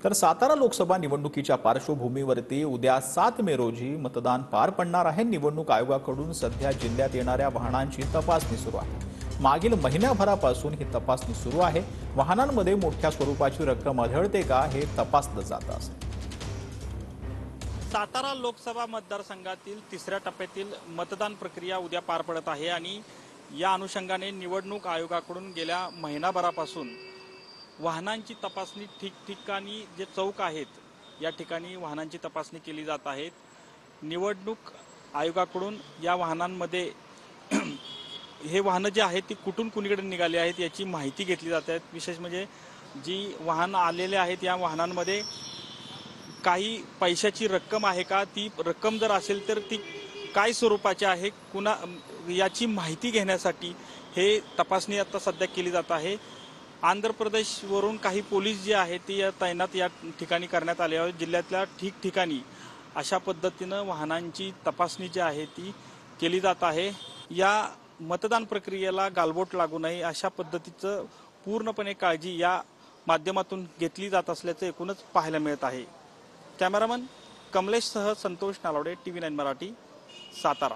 तर सातारा लोकसभा निवडणुकीच्या पार्श्वभूमीवरती उद्या 7 मे रोजी मतदान पार पडणार आहे। निवडणूक आयोगाकडून सध्या जिल्ह्यात येणाऱ्या वाहनांची तपासणी सुरू आहे। मागील महिन्याभरापासून ही तपासणी सुरू आहे। वाहनांमध्ये मोठ्या स्वरूपाची रक्कम आढळते का हे तपासलं जात आहे। सातारा लोकसभा मतदारसंघातील तिसऱ्या टप्प्यातील मतदान प्रक्रिया उद्या पार पडत आहे आणि या अनुषंगाने निवडणूक आयोगाकडून गेल्या महिनाभरापासून वाहनांची तपासणी ठिकठिकाणी जे चौक आहेत या ठिकाणी वाहनांची तपासणी केली जात आहे। निवडणूक आयोगाकडून या वाहनांमध्ये हे वाहनं जी आहेत ती कुठून कुणीकडे निघाली आहेत याची माहिती घेतली जाते आहे। विशेष म्हणजे जी वाहन आलेले आहेत या वाहनांमध्ये काही पैशाची रक्कम आहे का, ती रक्कम जर असेल तर ती काय स्वरूपाची आहे, कुणा याची माहिती घेण्यासाठी हे तपासणी आता सध्या केली जात आहे। आंध्र प्रदेशवरून काही पोलीस जे आहेत ती तैनात या ठिकाणी करण्यात आले आहेत। जिल्ह्यातल्या ठिकठिकाणी अशा पद्धतीनं वाहनांची तपासणी जी आहे ती केली जात आहे। या मतदान प्रक्रियेला गालबोट लागू नये अशा पद्धतीचं पूर्णपणे काळजी या माध्यमातून घेतली जात असल्याचं एकूणच पाहायला मिळत आहे। कॅमेरामन कमलेशसह संतोष नालावडे, TV9 मराठी, सातारा।